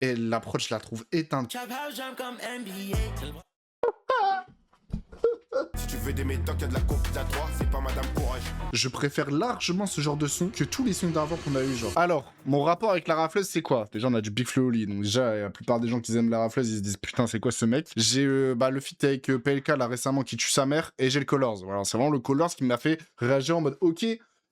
Et la prod, je la trouve éteinte. Si tu veux des méthodes, y'a de la coke, de la droite, c'est pas Madame Courage. Je préfère largement ce genre de son que tous les sons d'avant qu'on a eu, genre. Alors, mon rapport avec la rafleuse, c'est quoi? Déjà, on a du Big Flo Oli, donc déjà, la plupart des gens qui aiment la rafleuse, ils se disent putain, c'est quoi ce mec? J'ai le feat avec PLK là récemment qui tue sa mère, et j'ai le Colors. Voilà, c'est vraiment le Colors qui m'a fait réagir en mode ok,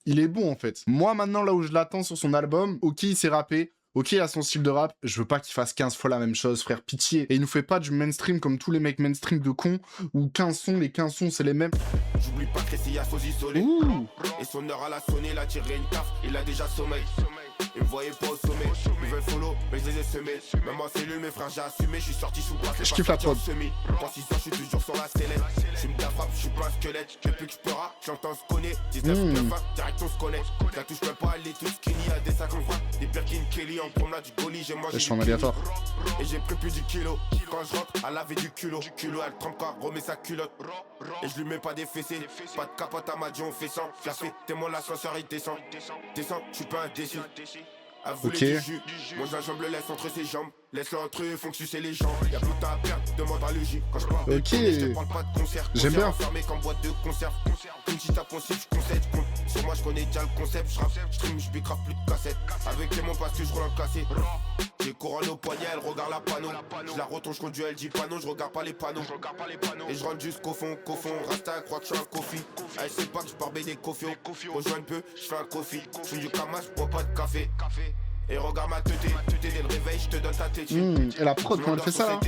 il est bon en fait. Moi maintenant, là où je l'attends sur son album, ok, il s'est rappé. Ok, il a son style de rap, je veux pas qu'il fasse 15 fois la même chose, frère, pitié. Et il nous fait pas du mainstream comme tous les mecs mainstream de cons, où 15 sons, les 15 sons, c'est les mêmes. J'oublie pas que Ressia faut isoler. Et son heure à la sonner, il a tiré une taf, il a déjà sommeil. Ils me voyaient pas au sommet, ils veulent follow, mais je les ai semés. Même en cellule, mes frères, j'ai assumé, je suis sorti sous bras. Je kiffe la prod. Quand 6 ans, je suis toujours sur la sellette. J'suis me frappe, je suis pas un squelette. Depuis que je peux rap, j'entends se connaître. 19 direct on se connaît. Ça touche même pas, elle est toute skinny, à des sacs en frappe. Des Birkin Kelly en promenade du colis, j'ai mangé. Je suis en aléatoire. Et j'ai pris plus du kilo. Quand je rentre, elle avait du culot. Culot, elle trempe quand remet sa culotte. Et je lui mets pas des fessées. Pas de capote, elle m'a dit on fait 100. J'ai fait, témoin l'ascenseur, il descend. Descend, je suis pas indécis. Ok. Moi la jambe le laisse entre ses jambes. Laisse-le entre eux, font que sucer les jambes. Y'a plus de temps à perdre, demande à Logi. Quand je parle de tournée, je te parle pas de concert. J'aime bien. Enfermé comme boîte de conserve. Comme si t'as poncé, je concède. Sur moi, je connais déjà le concept. Je rappe, je stream, je bicrave plus de cassettes. Avec les mots parce que je roule en cassé. J'ai couronne au poignet, elle regarde la panneau. Je la retourne, je conduis, elle dit pas non, je regarde pas les panneaux. Et je rentre jusqu'au fond, Rasta, croit que je suis un coffee. Elle sait pas que je pars des coffee. Rejoins un peu, je fais un coffee. Je suis du camas, je bois pas de café. Et regarde ma teuté, dès le réveil, je te donne ta tête. Et la prod, comment elle fait ça, hein?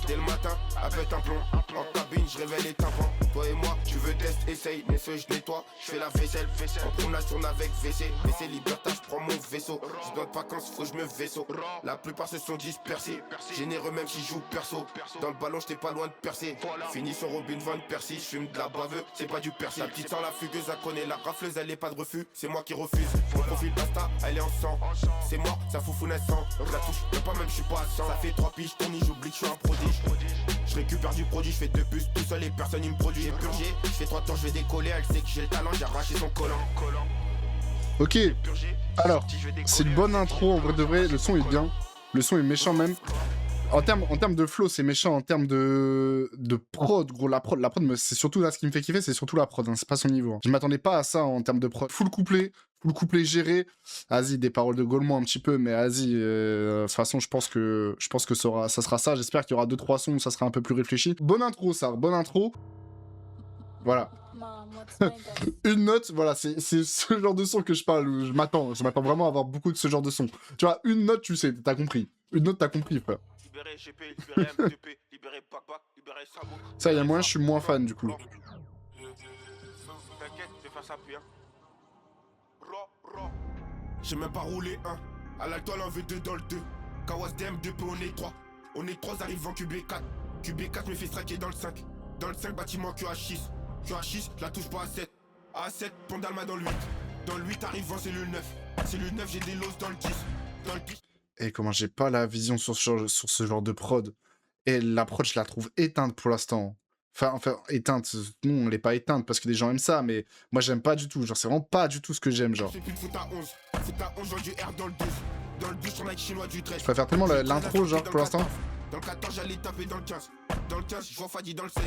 Dès le matin, appelle un plomb. En cabine, je révèle les tympans. Toi et moi, tu veux test, essaye. Mais ce, je nettoie, je fais la vaisselle. En promenade, tourne avec WC. WC Libertas, je prends mon vaisseau. Je donne pas vacances, faut que je me vaisseau. La plupart se sont dispersés. Généreux même si je joue perso. Dans le ballon, j'étais pas loin de percer. Fini sur Robin Van Persie, je fume de la baveux, c'est pas du persil. La petite sort la fugueuse, elle connaît la rafleuse, elle est pas de refus. C'est moi qui refuse. Mon profil basta, elle est en sang. C'est mort, ça fout naissant. Je la touche, même pas même, je suis pas à 100. Ça fait 3 piges, tournis, j'oublie que je suis un prodige. Je récupère du produit, je fais 2 puces. Tout seul, les personnes, ils me produisent. J'ai purgé, je fais 3 tours, je vais décoller. Elle sait que j'ai le talent, j'ai arraché son collant. Ok, alors, c'est une bonne intro, en vrai de vrai, le son est bien. Le son est méchant même. En termes de flow, c'est méchant. En termes de prod, gros, la prod, c'est surtout là ce qui me fait kiffer, c'est surtout la prod, hein, c'est pas son niveau. Hein. Je m'attendais pas à ça en termes de prod. Full couplet géré. Vas-y, des paroles de Gaulmont un petit peu, mais vas-y, de toute façon, je pense que ça sera ça. J'espère qu'il y aura 2-3 sons où ça sera un peu plus réfléchi. Bonne intro, ça, bonne intro. Voilà. Une note, voilà, c'est ce genre de son que je parle, où je m'attends vraiment à avoir beaucoup de ce genre de son. Tu vois, une note, tu sais, t'as compris. Une note, t'as compris, frère. Libéré GP, libéré M2P, libéré Papa, libéré Sabo. Ça, il y a moyen, je suis moins fan, du coup. T'inquiète, je vais faire ça puis hein. J'ai même pas roulé un. À l'altoile, on veut 2 dans le 2. Kawas DM2P, on est 3. On est 3, arrive en QB4. QB4 me fait straquer dans le 5. Dans le 5, bâtiment QH6. QH6, je la touche pas à 7. À 7, Pondalma dans le 8. Dans le 8, arrive en cellule 9. Cellule 9, j'ai des losses dans le 10. Dans le 10. Et comment j'ai pas la vision sur ce genre de prod. Et la prod, je la trouve éteinte pour l'instant. Enfin, éteinte. Non, elle est pas éteinte parce que des gens aiment ça, mais moi, j'aime pas du tout. Genre, c'est vraiment pas du tout ce que j'aime, genre. J'ai plus de foot à 11. Foot à 11, j'ai du R dans le 12. Dans le 12, j'en ai chinois du 13. Je préfère tellement l'intro, genre, pour l'instant. Dans le 14, j'allais taper dans le 15. Dans le 15, je vois Fadi dans le 16.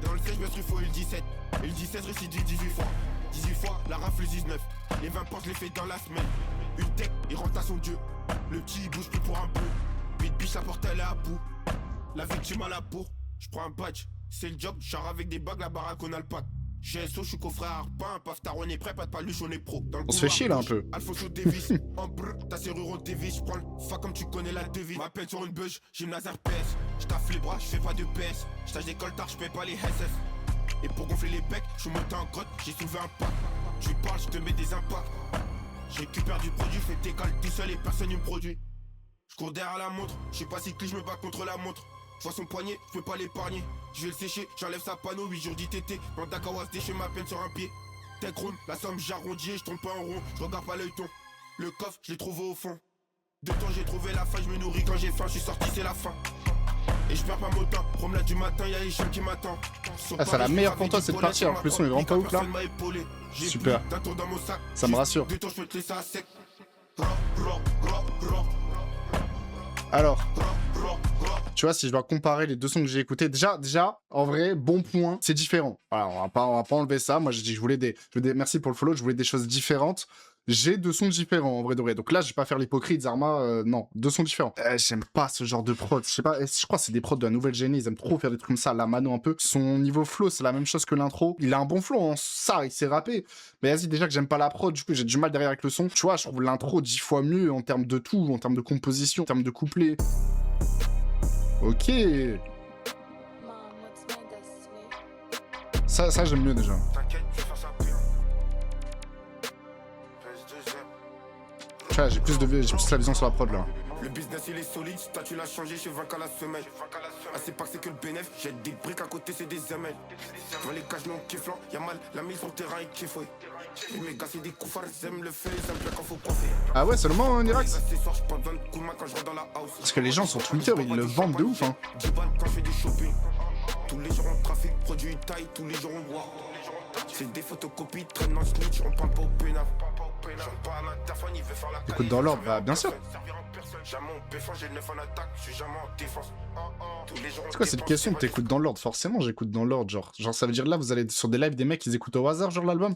Dans le 16, je me suis faux le 17. Et le 17, récidive 18 fois. 18 fois, la rafle 19. Les 20 points, je les fais dans la semaine. Une tech, il rentre à son dieu. Le petit, il bouge plus pour un peu. 8 biches, la porte, elle est à bout. La victime à la bourre. Je prends un badge, c'est le job. Char avec des bagues, la baraque, on a le pack. GSO, je suis coffret à harpin. Paftar, on est prêt, pas de paluche, on est pro. On se fait chier là un peu. Alfonso Davis, en brr, ta serrure on dévisse. J'prends le fa comme tu connais la devise. Ma peine sur une beuge, gymnase RPS. J'taffe les bras, j'fais pas de PS. J'tâche des coltards, j'paie pas les SS. Et pour gonfler les pecs, j'suis monté en grotte, j'ai soulevé un pack. Tu parles, j'te mets des impacts. Je récupère du produit, fais tes cales tout seul et personne ne me produit. Je cours derrière la montre, je suis pas cycliste, je me bats contre la montre. Je vois son poignet, je peux pas l'épargner. Je vais le sécher, j'enlève sa panneau, 8 jours d'ITT. Dans Dakawas, je fais ma peine sur un pied. Tech room, la somme j'arrondis et je tombe pas en rond. Je regarde pas l'œil ton. Le coffre, je l'ai trouvé au fond. De temps j'ai trouvé la faille, je me nourris quand j'ai faim, je suis sorti, c'est la fin. Et je perds pas mon temps, promenade du matin, y'a Hicham qui m'attend. Ah, c'est la meilleure pour toi, c'est de partir. En plus, le son est vraiment pas ouf là. Super. Ça me rassure. De temps, je peux te laisser à sec. Alors, tu vois, si je dois comparer les deux sons que j'ai écoutés, déjà, en vrai, bon point, c'est différent. Alors, on va pas enlever ça. Moi, j'ai dit, merci pour le follow, je voulais des choses différentes. J'ai deux sons différents, en vrai de vrai. Donc là, je vais pas faire l'hypocrite, Zarma, non, deux sons différents. J'aime pas ce genre de prod. Je sais pas, je crois que c'est des prods de la nouvelle génie, ils aiment trop faire des trucs comme ça, la mano un peu. Son niveau flow, c'est la même chose que l'intro. Il a un bon flow, hein, ça, il sait rapper. Mais vas-y, déjà que j'aime pas la prod, du coup, j'ai du mal derrière avec le son. Tu vois, je trouve l'intro 10 fois mieux en termes de tout, en termes de composition, en termes de couplet. Ok. Ça j'aime mieux déjà. Tu vois, j'ai plus la vision sur la prod là. Le business il est solide, statut l'a changé, je 20 à la semaine. Ah c'est pas que c'est que le bénéf, j'ai des briques à côté, c'est des ML. Dans les cages non kifflant, y'a mal, la mise sur le terrain il kiffe. Et mes gars c'est des coups ils aiment le fait, ils aiment bien quand faut coiffer. Ah ouais, seulement en Irak. Quand je rentre dans la house. Parce que les gens sur Twitter, ils le vendent de ouf hein. 10 balles quand je fais du shopping. Tous les jours on trafic, produit taille, tous les jours on boit. C'est des photocopies, traînent dans le snitch, on parle pas au pénal. Écoute dans l'ordre, bah bien sûr. C'est quoi cette question? T'écoutes dans l'ordre? Forcément j'écoute dans l'ordre, genre ça veut dire là vous allez sur des lives des mecs ils écoutent au hasard genre l'album?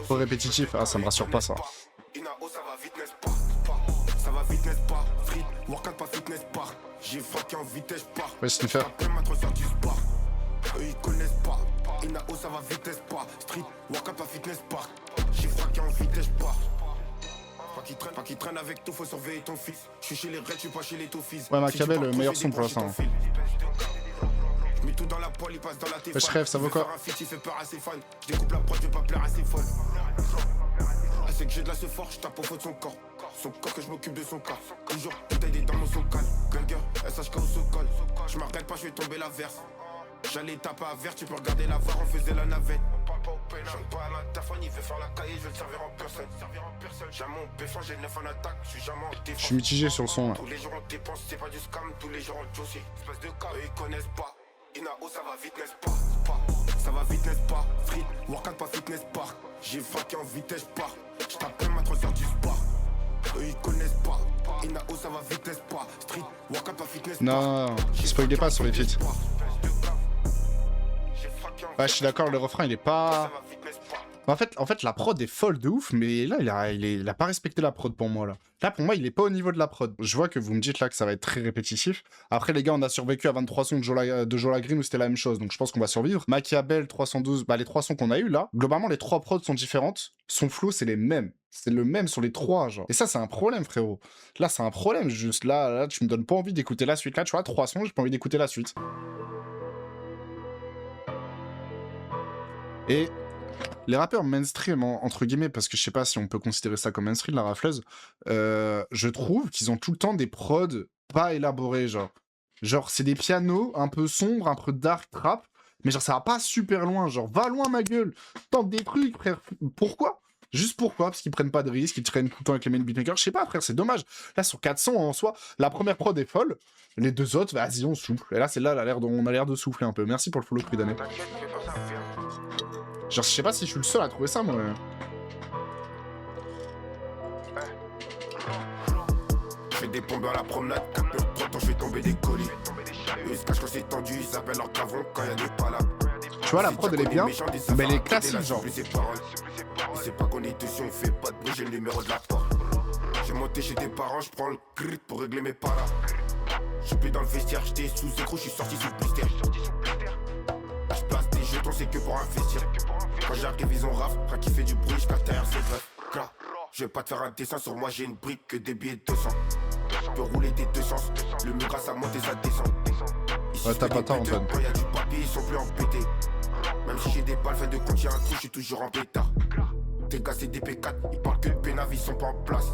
Trop répétitif, ah ça me rassure pas ça. Ça va vite n'est-ce pas? Street, workout pas fitness park. J'ai fucké en vitesse par. Ouais c'est une faire. Eux ils connaissent pas. Inao ça va vite n'est-ce pas? Street, workout pas fitness park. J'ai fucké en vitesse par. Pas qui traîne avec tout, faut surveiller ton fils. Je suis chez les reds, je suis pas chez les toffis. Ouais Machiavel, le meilleur son pour l'instant. Je mets tout dans la poêle, il passe dans la téfane. Je rêve, ça vaut quoi? Il fait peur à ses fans. Je découpe la prod, je vais pas plaire à ses folles. C'est que j'ai de la ce fort, je tape au fond de son corps. Son corps que je m'occupe de son corps. Toujours putain des dans mon socal. Ganger, SHK au socol. Je m'arrête pas, je vais tomber la verse. J'allais taper à verre, tu peux regarder la VAR, on faisait la navette. J'aime pas à l'interphone, il veut faire la cahier, je vais le servir en personne. J'ai mon péfan, j'ai 9 en attaque, je suis jamais en défense. Je suis mitigé sur le son là. Tous les jours on dépense, c'est pas du scam, tous les jours on josie. Espèce de cas, eux ils connaissent pas. Inao ça va vite n'est-ce pas? Ça va vite n'est-ce pas? Street, workout pas fitness park. J'ai vaqué en vitesse, je pars. Je t'appelle ma 3 heures du sport. Eux ils connaissent pas. Inao ça va vite n'est-ce pas? Street, workout pas fitness park. Non, spoilez pas sur les feats. Ouais, je suis d'accord, le refrain il est pas. En fait, la prod est folle de ouf, mais là, il a pas respecté la prod pour moi, là. Là, pour moi, il est pas au niveau de la prod. Je vois que vous me dites là que ça va être très répétitif. Après, les gars, on a survécu à 23 sons de Jola Green où c'était la même chose, donc je pense qu'on va survivre. Machiavel 312, bah les 3 sons qu'on a eu là, globalement, les 3 prods sont différentes. Son flow, c'est les mêmes. C'est le même sur les 3, genre. Et ça, c'est un problème, frérot. Là, c'est un problème, juste. Là, tu me donnes pas envie d'écouter la suite. Là, tu vois, 3 sons, j'ai pas envie d'écouter la suite. Et les rappeurs mainstream, entre guillemets, parce que je sais pas si on peut considérer ça comme mainstream, la rafleuse, je trouve qu'ils ont tout le temps des prods pas élaborés, genre. Genre, c'est des pianos un peu sombres, un peu dark trap, mais genre, ça va pas super loin, genre, va loin, ma gueule, tente des trucs, frère. Pourquoi? Juste pourquoi? Parce qu'ils prennent pas de risques, ils traînent tout le temps avec les main beatmakers. Je sais pas, frère, c'est dommage. Là, sur 400 en soi, la première prod est folle, les deux autres, vas-y, on souffle. Et là, celle-là, on a l'air de souffler un peu. Merci pour le follow prix d'année. Genre, je sais pas si je suis le seul à trouver ça, moi. Je fais des pompes dans la promenade, 4 heures, 3 temps, je vais tomber des colis. Eux, ils se cachent quand c'est tendu, ils s'appellent leur cavron quand y'a des palabres. Tu vois, la prod, elle est bien, mais elle est classique, genre. C'est pas qu'on est dessus, on fait pas de bruit, j'ai le numéro de la porte. J'ai monté chez tes parents, je prends le crit pour régler mes paras. Je suis plus dans le vestiaire, j'étais sous écrou, je suis sorti sous blister. Je place des jetons, c'est que pour investir. Quand j'arrive, ils ont raf, quand qui fait du bruit, je derrière c'est bref. Je vais pas te faire un dessin, sur moi j'ai une brique que des billets de 200. Je peux rouler des deux sens, le mur grâce à monter ça descend. Ici, ouais, t'as pas tort, Antoine. Quand y'a du papier, ils sont plus embêtés. Même si j'ai des balles, fait de compte, y'a un trou, je suis toujours en pétard. Tes gars, c'est des P4, ils parlent que le pénave, ils sont pas en place.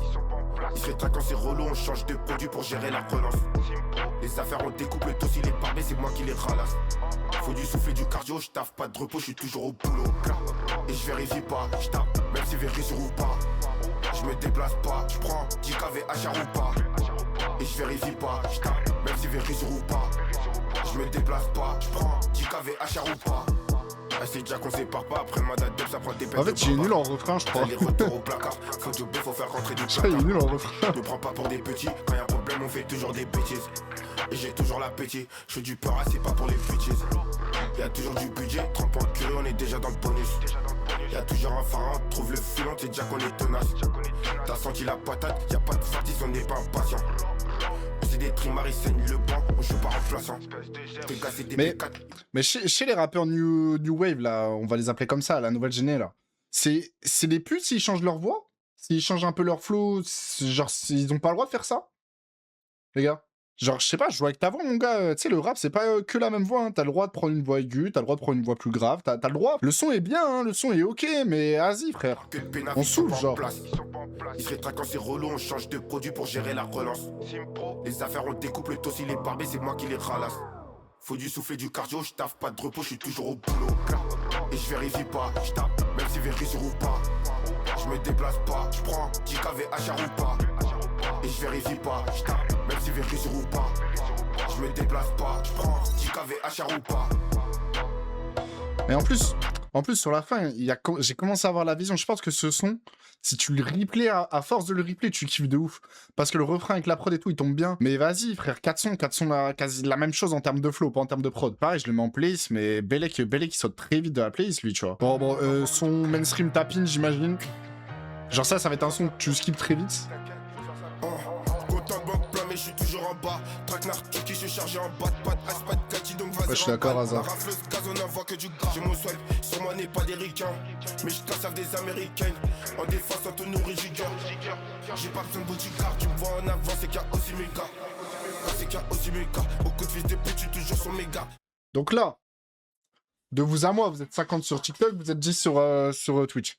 Ils se traquent quand c'est relou, on change de produit pour gérer la relance. Les affaires, on découpe le dos, il est barbé, c'est moi qui les ralasse. Faut du souffle et du cardio, je taffe pas de repos, je suis toujours au boulot. Et je vérifie pas, je tape, même si vérifie ou pas. Je me déplace pas, je prends 10 KV HR ou pas. Et je vérifie pas, je tape, même si vérifie ou pas. Je me déplace pas, je prends 10 KV HR ou pas. Ah, c'est déjà qu'on sépare pas, après le mandat de ça prend des peines. En fait, j'ai nul en refrain, je crois. Les retours au placard, faut jobber, faut faire rentrer du Je crois qu'il est placard. nul en refrain. Ne prends pas pour des petits, quand y'a un problème, on fait toujours des bêtises. Et j'ai toujours l'appétit, je fais du peur, c'est pas pour les bêtises. Y'a toujours du budget, 30 points de curé, on est déjà dans le bonus. Y'a toujours un pharaon, trouve le filon, c'est déjà qu'on est tenace. T'as senti la patate, y'a pas de fartis, on n'est pas impatient. C'est des trimars, ils saignent le banc, on joue pas remplaçant. T'es cassé des Mais- P4. Mais chez les rappeurs new Wave, là, on va les appeler comme ça, la nouvelle géné, là, c'est des putes s'ils changent leur voix? S'ils changent un peu leur flow? Genre, ils ont pas le droit de faire ça? Les gars? Genre, je sais pas, je joue avec ta voix, mon gars. Tu sais, le rap, c'est pas que la même voix. Hein. T'as le droit de prendre une voix aiguë, t'as le droit de prendre une voix plus grave, t'as le droit. Le son est bien, hein, le son est ok, mais vas-y, frère. Que de pénaf, On ils sont saoule, pas en genre. place. Ils se rétractent quand c'est relou, on change de produit pour gérer la relance. Les affaires, on découpe le tossi, les barbés, c'est moi qui les ralasse. Faut du souffler, du cardio, je taffe pas de repos, je suis toujours au boulot. Et je vérifie pas, je tape, même si vérifie ou pas. Je me déplace pas, je prends 10 KV HR ou pas. Et je vérifie pas, je tape, même si vérifie ou pas. Je me déplace pas, je prends 10 KV HR ou pas. Mais en plus, sur la fin, j'ai commencé à avoir la vision. Je pense que ce son, si tu le replays, à force de le replay, tu kiffes de ouf. Parce que le refrain avec la prod et tout, il tombe bien. Mais vas-y, frère, 4 sons, quasi la même chose en termes de flow, pas en termes de prod. Pareil, je le mets en playlist, mais Belek, il saute très vite de la playlist, lui, tu vois. Bon, son mainstream tapping, j'imagine. Genre ça va être un son que tu skips très vite. Content de banque plein, mais je suis toujours en bas. Traquenard, qui je suis chargé en bas de patte. Aspat, Kati, donc vas-y. Ouais, je suis d'accord, La Hazard. rafleuse, gaz, on n'envoie que du gars. J'ai mon swipe, sur moi n'est pas des ricains. Mais je casse des américaines. En défense, en tout nourrit giga. J'ai pas besoin de bodyguard, tu me vois en avant, c'est qu'il y a aussi mes gars. C'est qu'il y a aussi mes gars. Beaucoup de fils de pute, je suis toujours sur mes gars. Donc là, de vous à moi, vous êtes 50 sur TikTok, vous êtes 10 sur Twitch.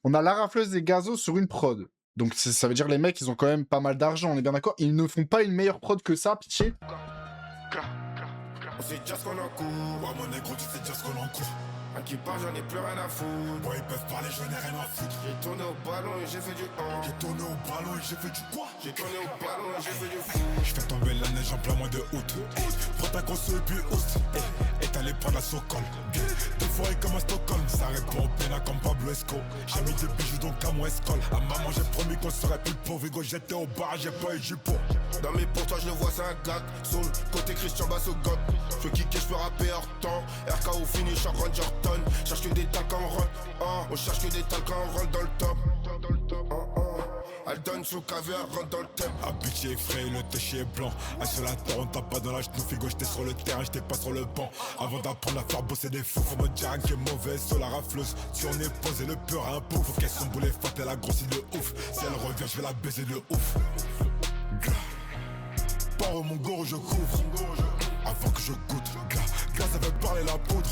On a la rafleuse des gazos sur une prod. Donc ça veut dire les mecs, ils ont quand même pas mal d'argent, on est bien d'accord. Ils ne font pas une meilleure prod que ça, pitié. On sait déjà ce qu'on en court. Ouais, mon négro, tu sais déjà ce qu'on en court. Un qui parle, j'en ai plus rien à foutre. Ouais, ils peuvent parler, j'en ai rien à foutre. J'ai tourné au ballon et j'ai fait du hand. J'ai tourné au ballon et j'ai fait du quoi? J'ai tourné au ballon et j'ai fait du foot. Je fais tomber la neige en plein mois de août. Prends ta console et puis oust. Et t'allais prendre la socole. Deux forêts comme à Stockholm. Ça répond au pénal comme Pablo Esco. J'ai mis des bijoux donc à mon escole. À maman, j'ai promis qu'on serait plus pauvre. Ego, j'étais au bar, j'ai pas eu du pot. Dans mes pour toi je le vois c'est un gag. Sur le côté Christian Basso God. Je veux kicker, je peux rapper hors temps. RK au finish en Ranger Ton. Cherche que des talcs quand on rentre. On cherche que des talcs quand on rentre dans le top. Elle donne sous caviar, rentre dans le thème. Habitué effrayé, le téché est blanc. Assis sur la terre, on tape pas dans la genou. Figo, j'étais sur le terrain, j'étais pas sur le banc. Avant d'apprendre à faire bosser des fous, faut me dire un qui est mauvais sur la rafleuse. Si on est posé, le peur à un pot. Faut qu'elle son boulet fat, elle a grossi de ouf. Si elle revient, je vais la baiser de ouf. Pars mon gore, je couvre. Avant que je goûte. Gars, ça fait parler la poudre.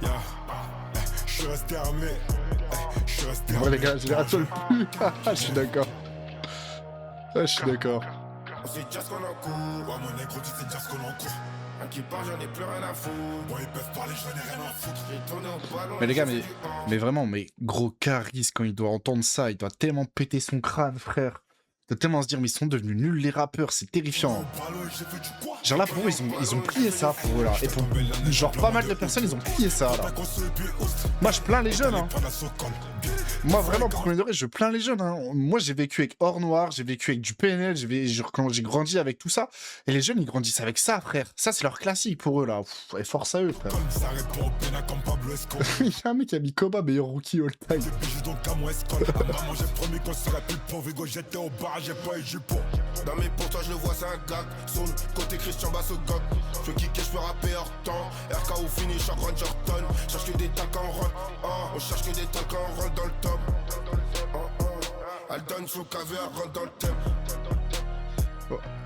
Yeah. Je suis resté armé. Je suis resté armé. Ouais les gars, je les ratole plus. Je suis d'accord. Ouais, je suis d'accord. On sait déjà ce qu'on en court. Ouais, mon négro, tu sais déjà ce qu'on en court. Un qui parle, j'en ai plus rien à foutre. Ouais, ils peuvent parler, j'en ai rien à foutre. J'ai tourné au ballon. Mais les et gars, j'ai fait du hand. mais vraiment, mais gros Caris, quand il doit entendre ça, il doit tellement péter son crâne, frère. Il doit tellement se dire, mais ils sont devenus nuls les rappeurs, c'est terrifiant. Genre là, pour eux, ils ont plié ça, pour eux, là. Et pour genre pas mal de personnes, ils ont plié ça, là. Moi, je plains les jeunes, hein. Moi, vraiment, pour premier degré, je plains les jeunes, hein. Moi, j'ai vécu avec Or Noir, j'ai vécu avec du PNL, quand j'ai grandi avec tout ça. Et les jeunes, ils grandissent avec ça, frère. Ça, c'est leur classique pour eux, là. Pff, et force à eux, frère. Il y a un mec qui a mis Koba, meilleur rookie all time. Dans mes pour toi je le vois c'est un gag. Sur le côté Christian Basso God. Je veux kicker, je peux rapper hors temps. RK au finish en Ranger Ton. Cherche que des talcs quand on rentre. On cherche que des talcs quand on rentre dans le top. Elle donne sous caviar, rentre dans le thème.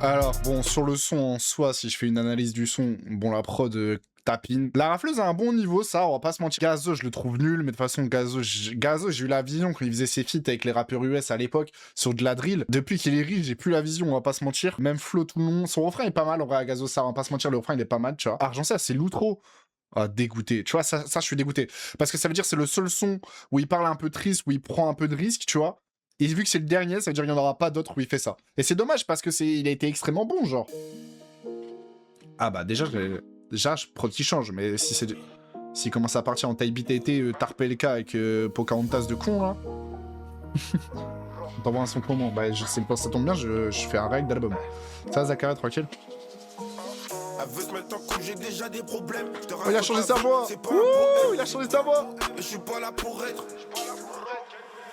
Alors, bon, sur le son en soi, si je fais une analyse du son, bon, la prod tapine. La rafleuse a un bon niveau, ça, on va pas se mentir. Gazo, je le trouve nul, mais de toute façon, Gazo, j'ai eu la vision quand il faisait ses feats avec les rappeurs US à l'époque, sur de la drill. Depuis qu'il est riche, j'ai plus la vision, on va pas se mentir. Même flow tout le long. Son refrain est pas mal, en vrai, à Gazo, ça, on va pas se mentir, le refrain, il est pas mal, tu vois. Argent, ça, c'est l'outro. Ah, dégoûté. Tu vois, ça, je suis dégoûté. Parce que ça veut dire que c'est le seul son où il parle un peu triste, où il prend un peu de risque, tu vois. Et vu que c'est le dernier, ça veut dire qu'il n'y en aura pas d'autres où il fait ça. Et c'est dommage parce que il a été extrêmement bon, genre. Ah bah déjà, prod qui change, mais si c'est... S'il commence à partir en taille BTT, Tarpelka avec Pocahontas de con, là. On t'envoie un son comment? Bah, ça tombe bien, je fais un règle d'album. Ça, Zakaria, tranquille. Elle veut se mettre en couple, j'ai déjà des problèmes. Oh, il a changé sa voix. Ouh, il a changé sa voix. Je suis pas là pour être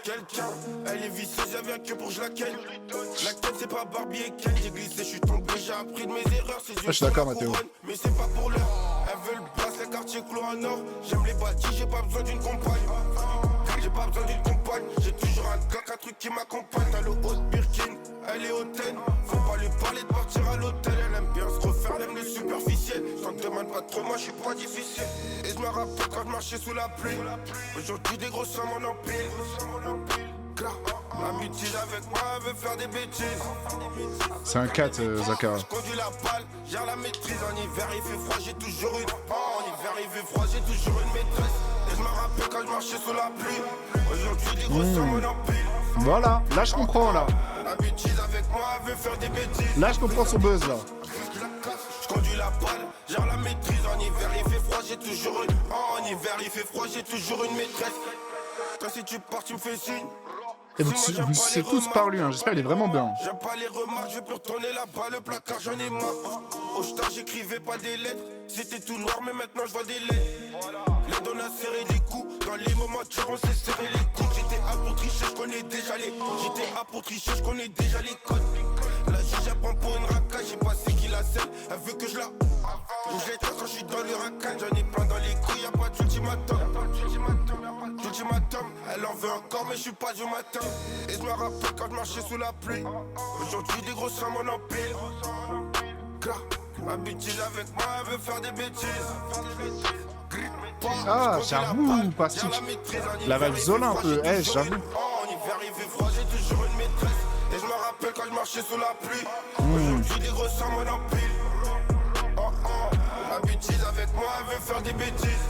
quelqu'un. Elle est vicieuse, elle vient que pour que je la ken. La ken, c'est pas Barbie et Ken. J'ai glissé, je suis tombé, j'ai appris de mes erreurs. Je suis d'accord, Mathéo. Mais c'est pas pour l'heure. Elle veut le bracelet, les quartiers clos en or. J'aime les bâtis, j'ai pas besoin d'une compagne. J'ai pas besoin d'une compagne. J'ai toujours un gars, un truc qui m'accompagne. T'as le haut de Birkin, elle est hautaine. Faut pas lui parler de partir à l'hôtel. Elle aime bien se refaire, elle aime le superficiel. J'en demande pas trop, moi je suis pas difficile. Et je me rappelle quand je marchais sous la pluie. Aujourd'hui des gros sommes en empile. L'amitié avec moi, elle veut faire des bêtises. C'est un 4, Zakaria. Je conduis la balle, j'ai la maîtrise. En hiver il fait froid, j'ai toujours une. En hiver il fait froid, j'ai toujours une maîtresse. Et je me rappelle quand je marchais sous la pluie. Aujourd'hui des gros sommes en empile. Voilà, là je comprends, là. L'amitié avec moi, elle veut faire des bêtises. Là je comprends son buzz, là. Je conduis la balle, j'ai la maîtrise. En hiver il fait froid, j'ai toujours une. En hiver il fait froid, j'ai toujours une maîtresse. Quand si tu pars, tu me fais signe. Et vous c'est tous par lui, hein. J'espère qu'il est vraiment bien. J'aime pas les remarques, je peux retourner là-bas, le placard j'en ai marre. Au star j'écrivais pas des lettres, c'était tout noir mais maintenant je vois des lettres. Les dons a serré des coups, dans les moments de on s'est serré les coudes. J'étais à pour tricher, je connais déjà les codes. J'étais à pour tricher, je connais déjà les codes. La juge elle prend pour une racaille, j'ai passé qui la selle, elle veut que je la... Je l'éteins quand je suis dans le racaille, j'en ai plein dans les couilles, y'a pas d'ultimatum. Elle en veut encore mais je suis pas du matin. Et je me rappelle quand je marchais sous la pluie. Aujourd'hui des gros sommes en empile. Habitude avec moi, elle veut faire des bêtises. Ah, j'avoue, Pastic. La vibe Zola un peu, j'avoue. En hiver il fait froid, j'ai toujours une maîtresse. Et je me rappelle quand je marchais sous la pluie. Aujourd'hui des gros sommes en empile. Habitude avec moi, elle veut faire des bêtises.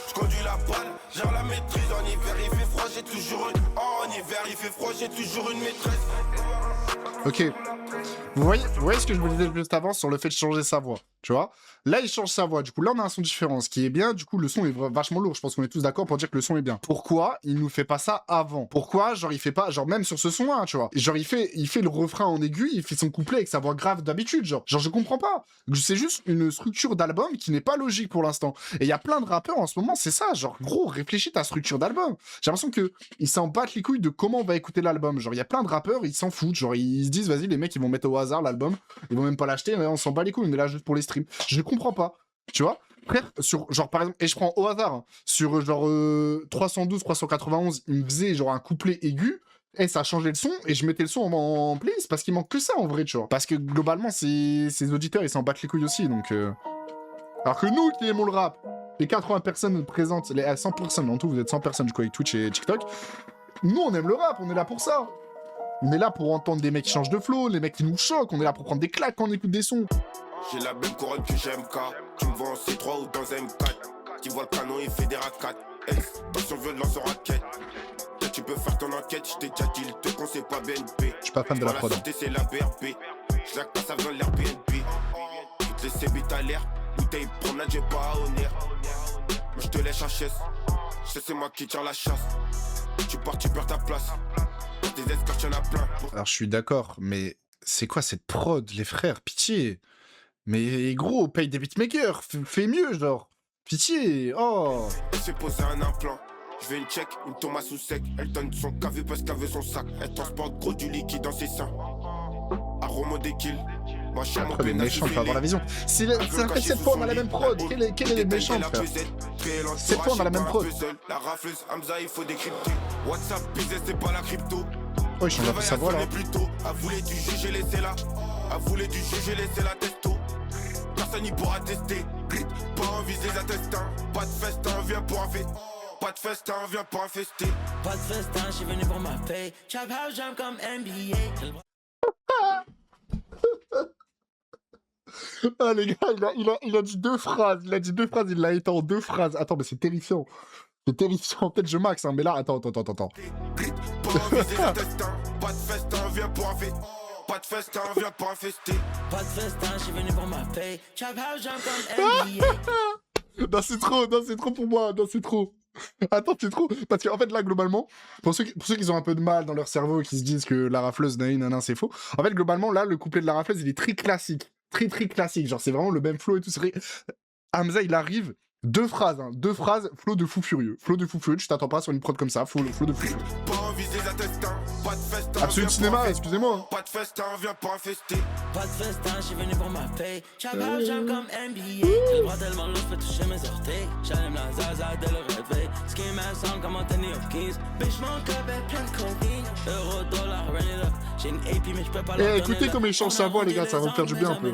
Je conduis la balle, j'ai la maîtrise. En hiver il fait froid, j'ai toujours une. En hiver il fait froid, j'ai toujours une maîtresse. Ok. Vous voyez ce que je vous disais juste avant sur le fait de changer sa voix, tu vois? Là, il change sa voix. Du coup, là, on a un son différent, ce qui est bien. Du coup, le son est vachement lourd. Je pense qu'on est tous d'accord pour dire que le son est bien. Pourquoi il nous fait pas ça avant? Pourquoi, genre, il fait pas, genre, même sur ce son-là, tu vois? Genre, il fait le refrain en aigu, il fait son couplet avec sa voix grave d'habitude, genre. Genre, je comprends pas. C'est juste une structure d'album qui n'est pas logique pour l'instant. Et il y a plein de rappeurs en ce moment, c'est ça. Genre, gros, réfléchis ta structure d'album. J'ai l'impression que ils s'en battent les couilles de comment on va écouter l'album. Genre, il y a plein de rappeurs, ils s'en foutent. Genre, ils se disent, vas-y, les mecs, ils vont mettre au hasard l'album. Ils vont même pas l'acheter, on s'en bat les couilles, on est là juste pour les streams. Je comprends pas. Tu vois, frère, sur genre par exemple, et je prends au hasard, hein, sur genre 312, 391, il me faisait genre un couplet aigu, et ça a changé le son, et je mettais le son en place, parce qu'il manque que ça en vrai, tu vois. Parce que globalement, ces auditeurs, ils s'en battent les couilles aussi, donc... Alors que nous qui aimons le rap, les 80 personnes présentes, les 100 personnes, en tout, vous êtes 100 personnes, je crois, avec Twitch et TikTok, nous on aime le rap, on est là pour ça. On est là pour entendre des mecs qui changent de flow, les mecs qui nous choquent, on est là pour prendre des claques quand on écoute des sons. J'ai la même couronne que j'aime, car tu me vois en C3 ou dans M4. Tu vois le canon, il fait des racattes. Attention, veut de lance en raquette. Là, tu peux faire ton enquête, je t'ai déjà dit, le te conseille pas BNP. Je suis pas fan de la prod. La cité, c'est la BRP. Je la casse avant l'Airbnb. Toutes les CB à l'air, bouteille promenade, j'ai pas à honneur. Moi, je te laisse HS. Je sais, c'est moi qui tire la chasse. Tu pars, tu perds ta place. Tes escorts, y'en a plein. Alors, je suis d'accord, mais c'est quoi cette prod, les frères? Pitié. Mais gros, paye des beatmakers, fais mieux, genre. Pitié, oh. Elle s'est posé un implant. Je veux une check, une tomate sous sec. Elle donne son KV parce qu'elle veut son sac. Elle transporte gros du liquide dans ses seins. Arôme des kills. Moi, je suis après, les méchants, il faut avoir la vision. C'est après 7 fois, on a la même prod. Quel est les méchants, frère? 7 fois, on a la même prod. La rafleuse, Hamza, il faut décrypter. WhatsApp, business, c'est pas la crypto. Oh, il change un peu sa voix, là. Elle voulait du juge, laissez-la. Elle voulait du juge, laissez-la testo. Personne n'y pourra tester. Pas envie des intestins. Pas de festin, viens pour un fait. Pas de festin, viens pour infester. Pas de festin, je suis venu pour ma paye. Trap house jam comme NBA. Ah les gars, il a dit 2 phrases. Il a dit 2 phrases, il l'a été en 2 phrases. Attends, mais c'est terrifiant. C'est terrifiant. Peut-être je max, hein, mais là, attends. Pas envie des intestins. Pas de festin, viens pour un fait. Pas de festin, viens pour infester. Pas de festin, je suis venu pour ma paye. Trap house jam comme NBA. Non, c'est trop pour moi. Non, c'est trop. Attends, c'est trop. Parce qu'en fait, là, globalement, pour ceux qui ont un peu de mal dans leur cerveau et qui se disent que la rafleuse, nanan, c'est faux. En fait, globalement, là, le couplet de la rafleuse, il est très classique. Très, très classique. Genre, c'est vraiment le même flow et tout. C'est vrai. Hamza, il arrive. Deux phrases, flow de fou furieux. Flow de fou furieux, tu t'attends pas sur une prod comme ça, flow de fou furieux. Absolute cinéma, excusez-moi. Pas de festin, viens pas infester. Pas de festin, j'suis venu pour ma paye. Chabab, j'aime comme NBA. J'ai le bras tellement lourd, j'peux toucher mes orteils. J'allume la zaza dès le réveil. Ski me semble comme Anthony Hopkins. Bitch, mon club est plein de codeine. Euro, dollar, run it up. J'ai une AP, mais j'peux pas la écoutez comme il change sa voix, les gars, ça va vous faire du bien un peu.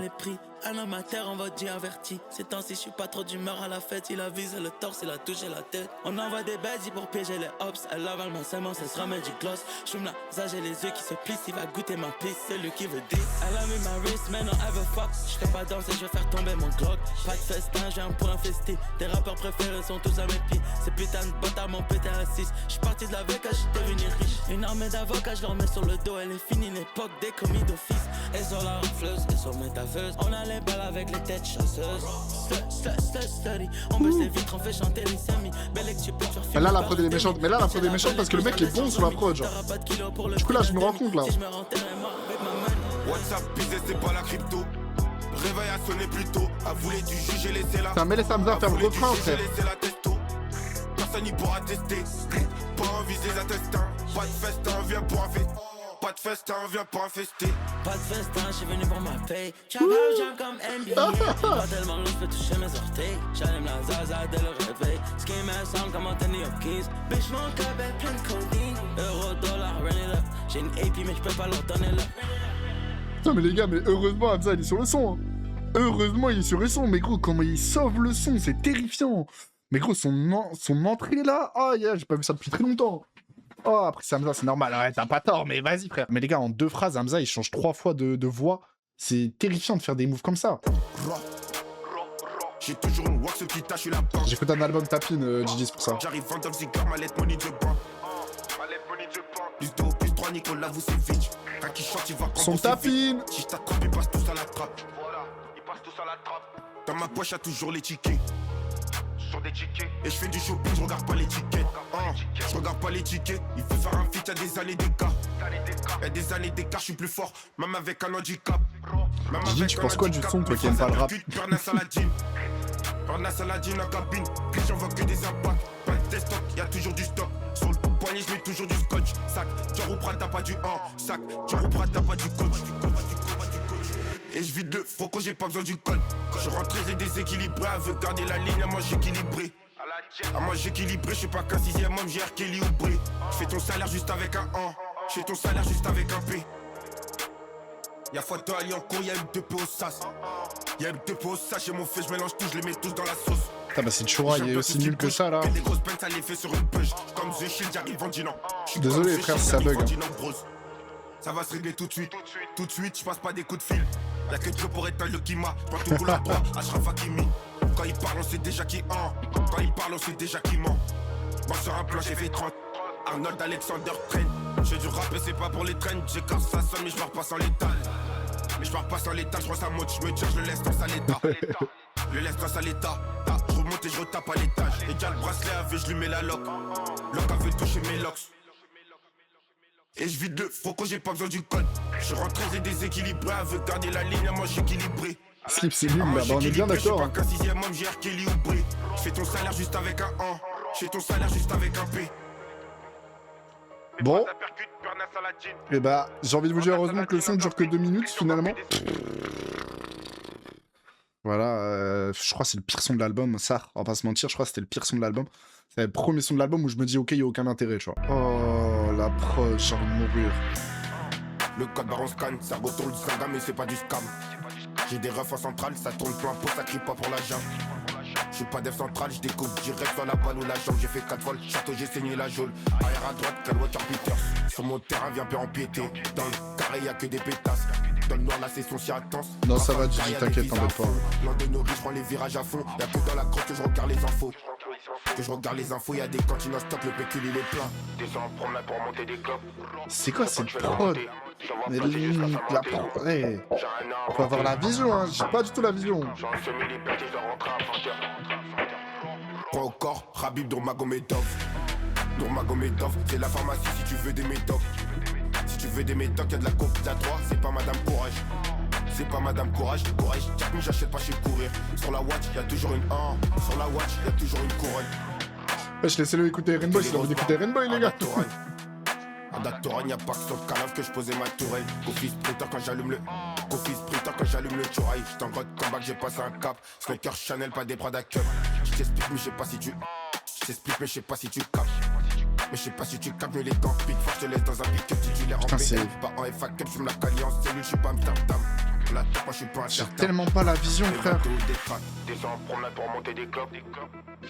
Un amateur, on va dire averti. Ces temps-ci, j'suis pas trop d'humeur à la fête. Il a visé le torse, il a touché la tête. On envoie des bêtes pour piéger les hops. Elle lave ma seulement, ça se remet du gloss. J'fume la zage, j'ai les yeux qui se plissent. Il va goûter ma piste, c'est lui qui veut dire. Elle a mis ma wrist, mais non, elle veut fuck. J'fais pas danser, j'vais faire tomber mon clock. Pas de festin, j'viens pour infester. Tes rappeurs préférés sont tous à mes pieds. Ces putains de bottes à mon pété à 6. J'suis parti de la Vegas, j'suis devenu riche. Une armée d'avocats, j'leur mets sur le dos. Elle est finie, l'époque des commis d'office. Elles sont la rafleuse, elles sont métaveuses. On a les balles avec les têtes chasseuses. Study. On baisse les vitres, on fait chanter les semis. Belle que tu peux faire filmer. Là, la prod est méchante. Mais là, la prod est méchante parce que le mec est bon sur la prod, genre. Du coup, là, je me rends compte, là. WhatsApp, business, c'est pas la crypto. Réveil a sonné plus tôt. A voulu du juger, laissez-la. Ça met les Hamza faire le refrain, frère. Personne n'y pourra tester. Pas envie des intestins. Pas de festin, viens pour un fait. Pas de festin, viens pour infester. Pas de festin, j'suis venu pour ma paye. Chabab, j'aime comme NBA. Pas tellement lourd, j'peux toucher mes orteils. J'allume la zaza dès le réveil. Ski me semble comme Anthony Hopkins. Bitch, mon club est plein de codeine. Euro, dollar, run it up. J'ai une AP, mais j'peux pas leur donner là. Putain, mais les gars, mais heureusement, Hamza, il est sur le son. Hein. Heureusement, il est sur le son. Mais gros, comment il sauve le son, c'est terrifiant. Mais gros, son entrée là, oh yeah, j'ai pas vu ça depuis très longtemps. Oh, après, c'est Hamza, c'est normal. Ouais, t'as pas tort, mais vas-y, frère. Mais les gars, en 2 phrases, Hamza, il change 3 fois de voix. C'est terrifiant de faire des moves comme ça. J'ai toujours une wax qui tâche la banque. J'écoute un album Tapine, Gigi, c'est pour ça. J'arrive vendant le cigare, mallette money de banque. Plus 2 plus 3, Nicolas Vucevic. Quand il chante, il va prendre Son Tapine. Si je t'attrape, ils passent tous à la trappe. Voilà, ils passent tous à la trappe. Dans ma poche, y'a toujours les tickets. Des tickets. Et je fais du shopping, je regarde pas les tickets. Je regarde pas les tickets. Il faut faire un feat, y'a des années d'écart. Y'a des années d'écart, je suis plus fort, même avec un handicap. Gigi, tu penses quoi du son, toi qui aimes pas le rap? Bernard Saladin en cabine. J'en vois que des impacts. Pas de stock, y'a toujours du stock. Sur le poignet, je mets toujours du scotch. Sac, tu reprends, t'as pas du 1. Sac, tu reprends, t'as pas du coach. Et je vide le froco, j'ai pas besoin du code. Je rentre très déséquilibré, elle veut garder la ligne, à moi j'équilibré. À moi j'équilibré, je suis pas qu'un 6ème homme, j'ai Kelly ou Bré. Je fais ton salaire juste avec un 1, je fais ton salaire juste avec un P. Y'a photo à Lyoncourt, y'a M2P au sas. Y'a M2P au sas, j'ai mon fait, je mélange tout, je les mets tous dans la sauce. Putain, bah c'est Chura, il est aussi nul que ça là. Des grosses peines, ça les fait sur une push. Comme The Shield, j'arrive en dînant. Désolé frère si ça bug. Ça va se régler tout de suite. Tout de suite, je passe pas des coups de fil. Y'a que Dieu pour éteindre le Kima. Je prends tout pour la droite, Ashraf Hakimi. Quand il parle, on sait déjà qui Quand il parle, on sait déjà qui ment. Moi sur un plan, j'ai fait 30. Arnold Alexander traîne. J'ai du rap et c'est pas pour les traînes. J'ai quand ça sonne, mais je pars pas sans l'étal. Mais je pars pas sans l'état, je vois sa moto, je me tire, je le laisse dans sa l'état. Le laisse dans sa l'état. Je remonte et je retape à l'étage. Et déjà le bracelet avait, je lui mets la lock. Lock avait touché mes locks. Et je vide le froco, j'ai pas besoin du code. Je rentre très déséquilibré, elle veut garder la ligne, à moi j'équilibré. Slip c'est nul, bah on est bien d'accord. Je suis pas qu'un 6ème homme, j'ai Kelly ou Bré. Je fais ton salaire juste avec un 1, je fais ton salaire juste avec un P. Bon. Et bah, j'ai envie de vous dire heureusement que le son dure que 2 minutes finalement. Voilà, je crois que c'est le pire son de l'album, ça, on va pas se mentir, je crois que c'était le pire son de l'album. C'est le premier son de l'album où je me dis ok, il y a aucun intérêt, tu vois. Oh, la prod, j'ai envie de mourir. Le code baron scan, ça retourne du saga mais c'est pas du scam. J'ai des refs en centrale, ça tourne plein pot, ça crie pas pour la jambe. Je suis pas dev central, je découpe direct sur la balle ou la jambe. J'ai fait 4 vols, château, j'ai saigné la geôle. Arrière à droite, Calwater Peters. Sur mon terrain, viens peu empiéter. Dans le carré, y'a que des pétasses. Dans le noir, la session s'y intense. Non, ça va, Gigi, t'inquiète, t'embête pas. Loin de nos riches, je prends les virages à fond. Y'a que dans la grotte que je regarde les infos. Que je regarde les infos, y'a des cantines en stock, le pécule il est plein. Descends en promenade pour monter des clopes. C'est quoi cette prod? Mais la prod, hey. Faut avoir la vision, hein, j'ai pas du tout la vision. J'ai un semi-liberté, je dois rentrer à 20h. prends au corps, Habib Nurmagomedov. Nurmagomedov, c'est la pharmacie si tu veux des médocs. Si tu veux des médocs, y'a de la compilatoire, c'est pas Madame Courage. C'est pas Madame Courage, Jack me j'achète pas chez Courir. Sur la watch, y'a toujours une sur la watch, y'a toujours une couronne. Wesh, laissez-le écouter Rainbow, il a envie d'écouter Rainbow, les gars. À Dactoragne, y'a pas que sur le calaf que je posais ma tourelle. Kofi Sprinter quand j'allume le Chouraï. J'suis en mode comeback, j'ai passé un cap. Sneaker Chanel, pas des Prada Cup. J't'explique, mais je sais pas si tu capes. Mais je sais pas si tu capes, mais les temps pique. Faut que je te laisse dans un pick-up titulaire en PL. Pas en FA Cup, j'fume la Cali en cellule, j'suis pas Amsterdam. La tape, moi j'suis pas un J'ai certain. tellement pas la vision, frère. Descends en promenade pour monter des clopes.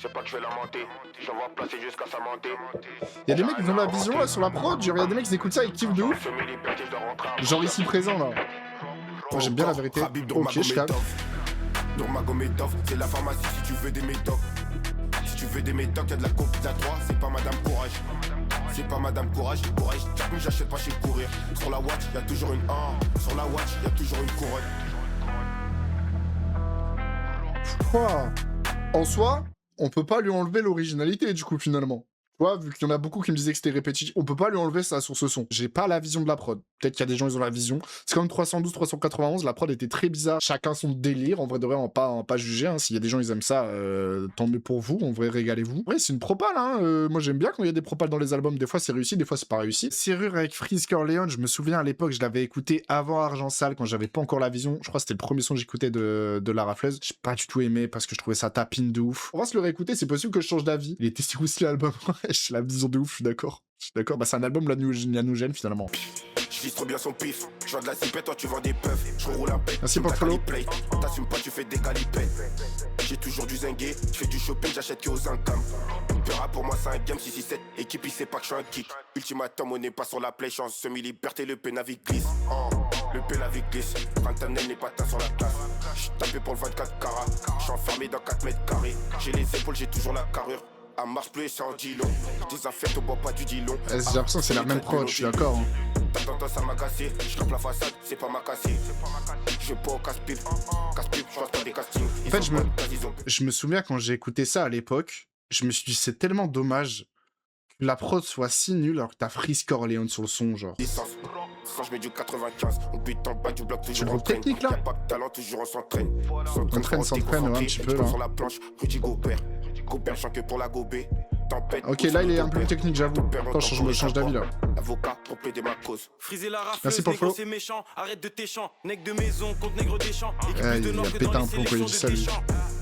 C'est pas que je vais la monter. J'envoie placer jusqu'à sa montée. Y'a des mecs qui ont la vision là sur la prod, genre y'a des mecs qui écoutent ça et qui kiffent de ouf. Genre ici présent là. Moi j'aime bien la vérité. Ok, je calme. Nurmagomedov, c'est la pharmacie si tu veux des médocs. Si tu veux des médocs, y'a de la compilatoire, c'est pas Madame Courage. C'est pas Madame Courage, Jack me j'achète pas chez Courir. Sur la watch, y'a toujours une sur la watch, y'a toujours une couronne. Quoi ? En soi, on peut pas lui enlever l'originalité du coup finalement. Tu vois, vu qu'il y en a beaucoup qui me disaient que c'était répétitif, on peut pas lui enlever ça sur ce son. J'ai pas la vision de la prod. Peut-être qu'il y a des gens, ils ont la vision. C'est comme 312, 391, la prod était très bizarre. Chacun son délire. En vrai, de vrai, on va pas juger. Hein. S'il y a des gens, ils aiment ça, tant mieux pour vous. En vrai, régalez-vous. Ouais, c'est une propale. Hein. Moi, j'aime bien quand il y a des propales dans les albums. Des fois, c'est réussi, des fois, c'est pas réussi. Serrure avec Freeze Corleone, je me souviens à l'époque, je l'avais écouté avant Argent Sale, quand j'avais pas encore la vision. Je crois que c'était le premier son que j'écoutais de La Rafleuse. J'ai pas du tout aimé parce que je trouvais ça tapine de ouf. On va se le réécouter, c'est possible que je change d'avis. Il était si aussi l'album. La vision de ouf, je suis d'accord. Bah, c'est un album la nous gêne finalement. Je vis trop bien son pif. Je vends de la cipette, toi tu vends des puffs. Je roule un bec. Merci pour le follow. T'assumes pas, tu fais des galipettes. J'ai toujours du zingué. Je fais du shopping, j'achète que aux incams. Pera pour moi, c'est un game 6-6-7. Équipe, il sait pas que je suis un kick. Ultimatum, on n'est pas sur la play. Chance, semi-liberté, le pénavique glisse. Le pénavique glisse. Pantanel n'est pas teint sur la place. J'suis tapé pour le 24 carats. J'suis enfermé dans 4 mètres carrés. J'ai les épaules, j'ai toujours la carrure. À marche plus, c'est en dilon. Des affaires, on boit pas du dilon. J'ai l'impression que c'est la même prod, je suis d'accord. Hein. T'as tendance à m'agacer, je tape la façade, c'est pas ma cassée. Je vais pas au casse-pile, je passe pas des castings. En fait, je me souviens quand j'ai écouté ça à l'époque, je me suis dit c'est tellement dommage que la prod soit si nulle alors que t'as Freeze Corleone sur le son, genre. Je mets du 95, on bute en bas du bloc, toujours en train. Technique là. Y'a pas de talent, toujours on s'entraîne. On s'entraîne un petit peu là. Sur la planche, Rudy Gobert, je chante que pour la gober. Ok, là il est un peu plus technique, j'avoue. Attends, je change d'avis là. Avocat pour plaider ma cause. Friser la rafleuse, merci pour le follow. C'est méchant, arrête de tes champs. Nègre de maison contre nègre des champs. Il a pété un plomb quand il dit ça lui.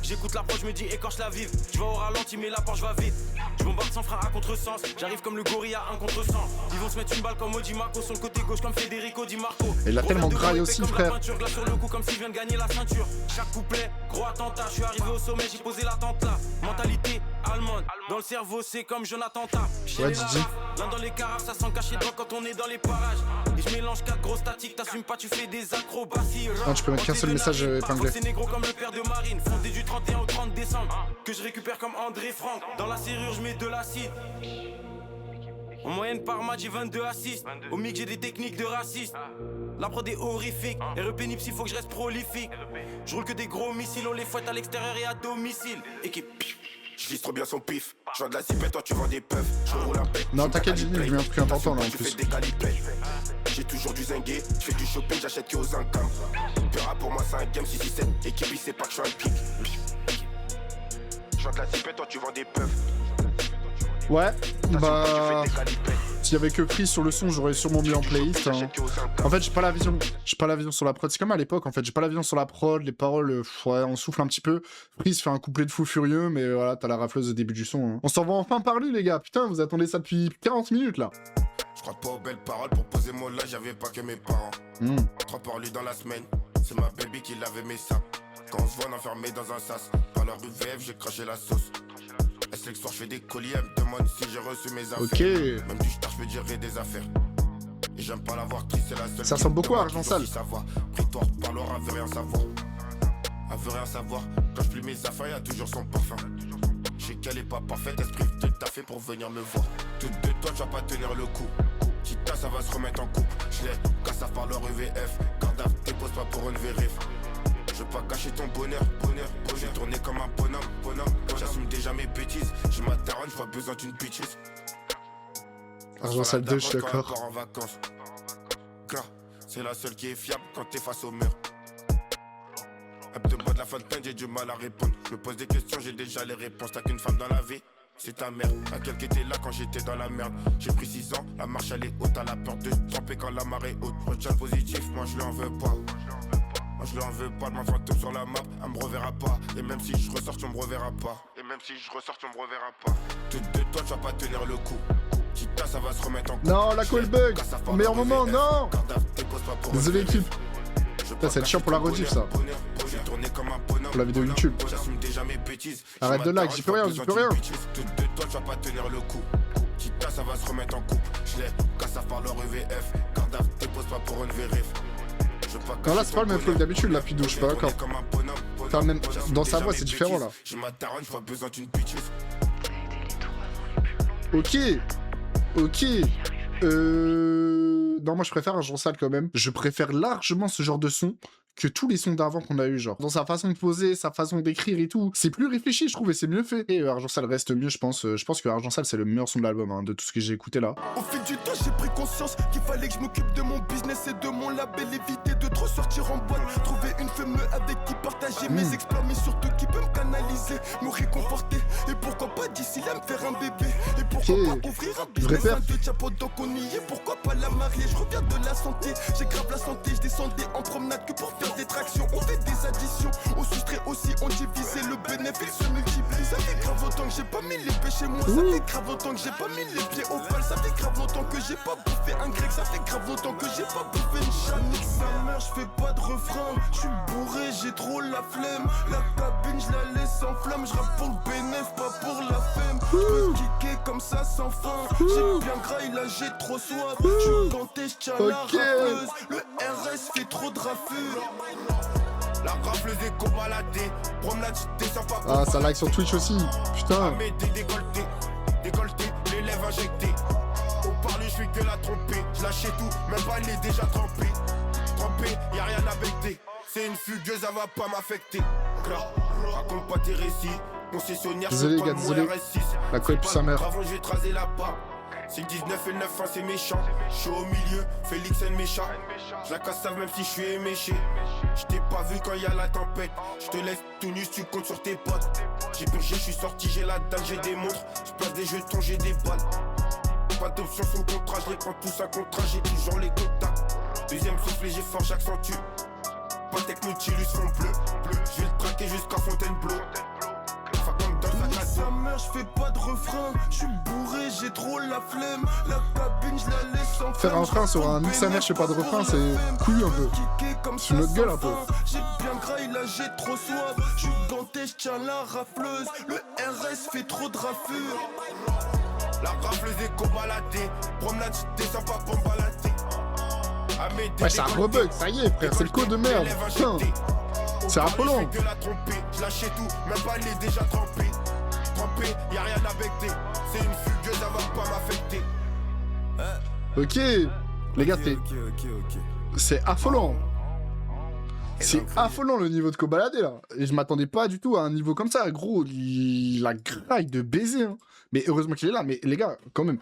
J'écoute l'approche, je me dis écorche la vive. Je vais au ralenti, mais la porte, je vais vite. Je bombarde sans frein à contresens. J'arrive comme le gorille à un contre-sens. Ils vont se mettre une balle comme Odi Marco sur le côté gauche comme Federico Di Marco. Il a tellement graille aussi, frère. Là sur le coup comme s'il vient de gagner la ceinture. Chaque couplet, gros attentat. Je suis arrivé au sommet, j'ai posé la tente là. Mentalité allemande. Dans le cerveau, c'est comme Jonathan Tah. Ouais, Didi. L'un dans les carafes, ça sent caché droit quand on est dans les parages. Et je mélange 4 grosses statiques, t'assumes pas, tu fais des acrobaties. Non, tu peux mettre qu'un seul message épinglé. C'est négro comme le père de Marine, fondé du 31 au 30 décembre. Que je récupère comme André Franck. Dans la serrure, je mets de l'acide. En moyenne par match, j'ai 22 assists. Au mix, j'ai des techniques de raciste. La prod est horrifique. REP Nips, il faut que je reste prolifique. Je roule que des gros missiles, on les fouette à l'extérieur et à domicile. Équipe. Je vise trop bien son pif. Je vends de la cipette, toi tu vends des puffs. Je roule un bec. Non, t'inquiète, je mets un truc important là en plus. J'ai toujours du zingué. Je fais du shopping, j'achète que aux incams. Pera pour moi, c'est un game 6-6-7. Équipe, il sait pas que je suis un kick. Je vends de la cipette, toi tu vends des puffs. Ouais, bah. S'il y avait que Freeze sur le son, j'aurais sûrement mis en playlist. Hein. En fait, j'ai pas la vision sur la prod. C'est comme à l'époque, en fait, j'ai pas la vision sur la prod, les paroles, ouais, on souffle un petit peu. Freeze fait un couplet de fou furieux, mais voilà, t'as la rafleuse au début du son. Hein. On s'en va enfin par lui, les gars. Putain, vous attendez ça depuis 40 minutes là. Je crois pas aux belles paroles pour poser mon là, j'avais pas que mes parents. 3 par lui dans la semaine, c'est ma baby qui lavait mes sacs. Quand on se voit enfermé dans un sas, par leur UVF, j'ai craché la sauce. Est-ce que le soir je fais des colis, elle me demande si j'ai reçu mes affaires. Ok. Même du star, je peux dire des affaires. Et j'aime pas la voir qui c'est la seule. Ça ressemble beaucoup à Argent Sale. Prétoire, parlera, veut rien savoir. Elle veut rien savoir. Quand je plie mes affaires, y'a toujours son parfum. Je sais qu'elle est pas parfaite, esprit de taffer pour venir me voir. Toutes de toi, tu vas pas tenir le coup. Kita, ça va se remettre en coupe. Je les casse à part leur EVF. Cardaf, dépose pas pour une vérif. Je veux pas gâcher ton bonheur. J'ai tourné comme un bonhomme. J'assume déjà mes bêtises. daronne, j'ai pas besoin d'une bitches. Argent sale 2, je suis Quand elle d'accord. part en vacances. Gras, c'est la seule qui est fiable quand t'es face au mur. Elle me demande la fontaine, j'ai du mal à répondre. Je me pose des questions, j'ai déjà les réponses. T'as qu'une femme dans la vie, c'est ta mère. Laquelle qui était là quand j'étais dans la merde. J'ai pris 6 ans, la marche elle est haute. À la peur de se tromper quand la marée est haute. Retiens le positif, moi je lui en veux pas. Moi je lui en veux pas de ma fantôme sur la map, elle me reverra pas. Et même si je ressors, tu me reverras pas. Et même si je ressors, tu me reverras pas. Tout de toi, tu vas pas tenir le coup. Kita, ça va se remettre en coup. Non, la call bug. Au meilleur moment, non. Désolé, équipe. Putain, c'est chiant pour la rediff, ça. Pour la vidéo YouTube. J'assume déjà mes bêtises. Arrête de lag, j'y peux rien, j'y peux rien. Tout de toi, tu vas pas tenir le coup. Kita, ça va se remettre en coup. Je l'ai, casse par leur EVF. Cardaf, dépose pas pour une vérif. Non, là, c'est pas le même flow que d'habitude, la Pidou, je suis pas d'accord. Enfin, même dans sa voix, c'est différent, là. J'ai ma daronne, j'ai pas besoin d'une bitches. Ok. Ok. Non, moi je préfère Argent Sale quand même. Je préfère largement ce genre de son que tous les sons d'avant qu'on a eu, genre. Dans sa façon de poser, sa façon d'écrire et tout. C'est plus réfléchi, je trouve, et c'est mieux fait. Et Argent Sale reste mieux, je pense. Je pense que Argent Sale, c'est le meilleur son de l'album, hein, de tout ce que j'ai écouté là. Au fil du temps, j'ai pris conscience qu'il fallait que je m'occupe de mon business et de mon label. Éviter de trop sortir en boîte. Trouver une femme avec qui partager mes exploits, mais surtout qui peut me canaliser, me réconforter. Et pourquoi pas d'ici là me faire un bébé. Et pourquoi pas ouvrir un business un de diapo tant qu'on y est. Pourquoi pas la marier, je reviens de la santé. J'ai grave la santé, je descendais en promenade que pour faire des tractions. On fait des additions, on soustrait aussi, on divisait le bénéfice se multiplie. Ça fait grave longtemps que j'ai pas mis les pieds chez moi. Ça fait grave longtemps que j'ai pas mis les pieds au pal. Ça fait grave longtemps que j'ai pas bouffé un grec. Ça fait grave longtemps que j'ai pas bouffé une chanique. Sa mère, je fais pas de refrain. Je suis bourré, j'ai trop la flemme. La cabine, je la laisse en flamme. Je rappe pour le bénéf, pas pour la femme. Je peux kicker comme ça sans fin. J'ai bien graille, là j'ai trop soif. Je suis ganté, je tiens la rafleuse. Le RS fait trop de raffures. La rafleuse est cobaladée. Promenade, je descends pas. Ah, ça like sur Twitch aussi. Putain. Mais décolleté, décolleté, les lèvres injectées. Au parler, je fais que la tromper. Je lâchais tout, même pas elle est déjà trempée. Trempée, y'a rien à becter. C'est une fugueuse, ça va pas m'affecter. Raconte pas tes récits. Concessionnaire, désolé, les gars, désolé. La colle plus sa mère. Avant, je vais tracer la part. C'est le 19 et le 9, c'est méchant. Je suis au milieu, Félix et le méchant. Je la casse même si je suis éméché. Je t'ai pas vu quand y a la tempête. Je te laisse tout nu si tu comptes sur tes potes. J'ai purgé, je suis sorti, j'ai la dalle, j'ai des montres. Je place des jetons, j'ai des balles. Pas d'option sur le contrat, je les prends tous à contrat, j'ai toujours les contacts. Deuxième souffle, j'ai fort, j'accentue. Pas Technoutilus fond bleu. Je vais le traquer jusqu'à Fontainebleau. Sa mère, je fais pas de refrain. Je suis bourré, j'ai trop la flemme. La cabine, je la laisse en Faire un refrain sur un nique sa mère, je fais pas de refrain, c'est couillu un peu. C'est notre gueule un peu. J'ai bien graille, là j'ai trop soif. Je suis ganté, je tiens la rafleuse. Le RS fait trop de raffures. La rafleuse est cobaladée. Promenade, je descends pas pour me balader. Ouais, ça rebug, ça y est, frère, c'est le code de merde. Putain. C'est Apollon. Je la tromper, je lâchais tout, même pas elle est déjà trempée. Trempée, y'a rien à becter. C'est une fugueuse, ça va pas m'affecter. Ok. Les gars, c'est affolant. C'est donc, affolant le niveau de Kobalade là. Et je m'attendais pas du tout à un niveau comme ça. Gros, la graille de baiser. Hein. Mais heureusement qu'il est là. Mais les gars, quand même,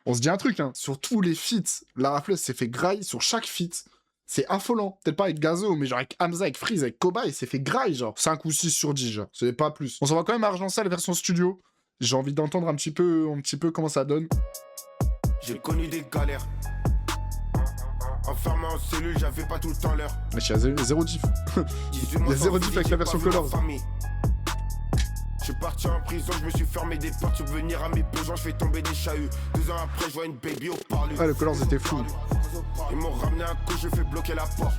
on se dit un truc. Hein. Sur tous les feats, la rafleuse s'est fait graille sur chaque feat. C'est affolant. Peut-être pas avec Gazo, mais genre avec Hamza, avec Freeze, avec Koba, il s'est fait graille, genre. 5 ou 6 sur 10, genre. C'est pas plus. On s'en va quand même à Argent Sale version studio. J'ai envie d'entendre un petit peu comment ça donne. J'ai connu des galères. Enfermé en cellule, j'avais pas tout le temps l'heure. Mais il y a zéro diff. Il y a zéro diff avec la version Colors. Je suis parti en prison, je me suis fermé des portes. Subvenir à mes besoins, je fais tomber des chahuts. 2 ans après, je vois une baby au parlu. Ah, le Colors était fou. Ils m'ont ramené un coup, je fais bloquer la porte.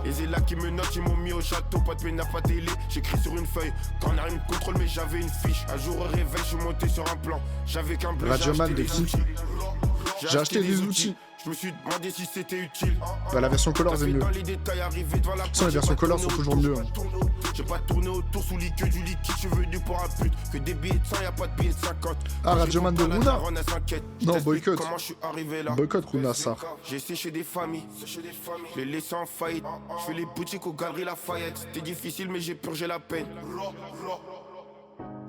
Et c'est là qui me notent, ils m'ont mis au château. Pas de pénal, pas de télé, j'écris sur une feuille. Quand on a une contrôle, mais j'avais une fiche. Un jour au réveil, je suis monté sur un plan. J'avais qu'un bleu, Radio j'ai Man acheté de des qui outils. J'ai acheté des outils. Je me suis demandé si c'était utile. Bah, la version Colors est mieux. Dans les détails, arrivé devant la les versions Colors sont toujours mieux. Hein. J'ai pas tourné autour sous lit que du liquide, je suis venu pour un pute. Que des billets de 100, y'a pas de billets de 50. Ah, Radioman de Runa. Non, boycott. Comment je suis arrivé là? Boycott Runa, ça. J'ai séché des familles, je les laissé en faillite. Je fais les boutiques aux galeries Lafayette. C'était difficile, mais j'ai purgé la peine.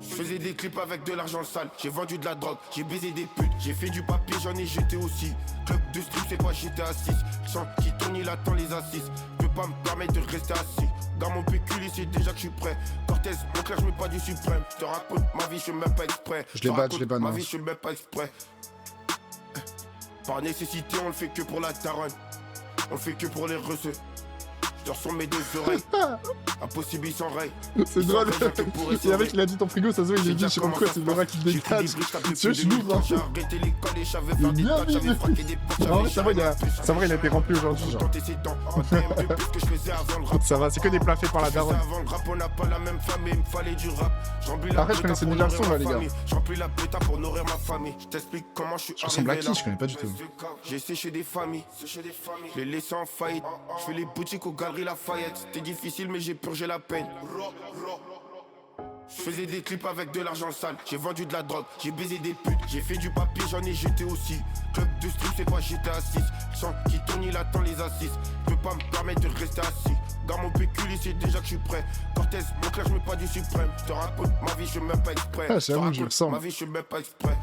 Je faisais des clips avec de l'argent sale, j'ai vendu de la drogue, j'ai baisé des putes, j'ai fait du papier, j'en ai jeté aussi. Club de strip, c'est pas GTA 6, sans qui tourne, il attend les assises. Je peux pas me permettre de rester assis. Dans mon pécule, c'est déjà que je suis prêt. Cortez, mon clair, je mets pas du suprême. Je te raconte ma vie, je fais même pas exprès. Je les banne. Ma vie, je fais même pas exprès. Par nécessité, on le fait que pour la taronne. On le fait que pour les reçus. Je dors sur mes deux oreilles. Impossible, ils s'enrayent. C'est drôle. Et avec, il a dit ton frigo, ça se voit, il a dit, je sais pas pourquoi, c'est le rat qui te dégage. Tu vois, je l'ouvre. J'ai arrêté l'école et j'avais Il fait est des bien tâches, j'avais mis. fraqué des portes. En vrai, ça va, il a été rempli aujourd'hui, genre. Ça va, c'est que des plats faits par la daronne. Avant le rap, on n'a pas la même famille, il me fallait du rap. Après, je connaissais déjà le son, là, les gars. Je remplis la péta pour nourrir ma famille. Je t'explique comment je suis Je ressemble à arrivé qui? là. Je connais pas du tout. J'ai séché des familles, je les laissé en faillite. Je fais les boutiques aux galeries Lafayette. C'était difficile, mais j'ai purgé la peine. Je faisais des clips avec de l'argent sale, j'ai vendu de la drogue, j'ai baisé des putes, j'ai fait du papier, j'en ai jeté aussi. Club de strip, c'est pas GTA 6, sans qui tourne, il attend les assises. Je peux pas me permettre de rester assis. Dans mon pécule, c'est déjà que je suis prêt. Cortez, mon clair, je mets pas du suprême. Je te raconte ma vie, je fais même pas exprès. Ah, j'avoue, je le sens. Ma vie, je fais même pas exprès.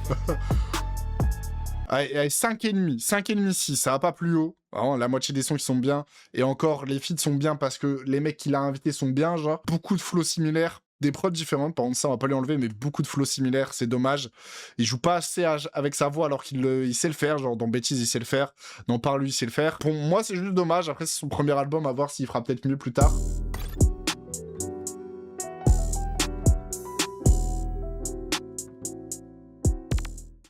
Allez, 5,5. 5,5, 6, ça va pas plus haut. Vraiment, la moitié des sons qui sont bien. Et encore, les feats sont bien parce que les mecs qu'il a invités sont bien, genre. Beaucoup de flows similaires, des prods différentes. Par contre, ça, on va pas lui enlever, mais beaucoup de flows similaires, c'est dommage. Il joue pas assez avec sa voix alors qu'il sait le faire. Genre, dans Bêtise, il sait le faire. Dans Parle, lui, il sait le faire. Pour moi, c'est juste dommage. Après, c'est son premier album, à voir s'il fera peut-être mieux plus tard.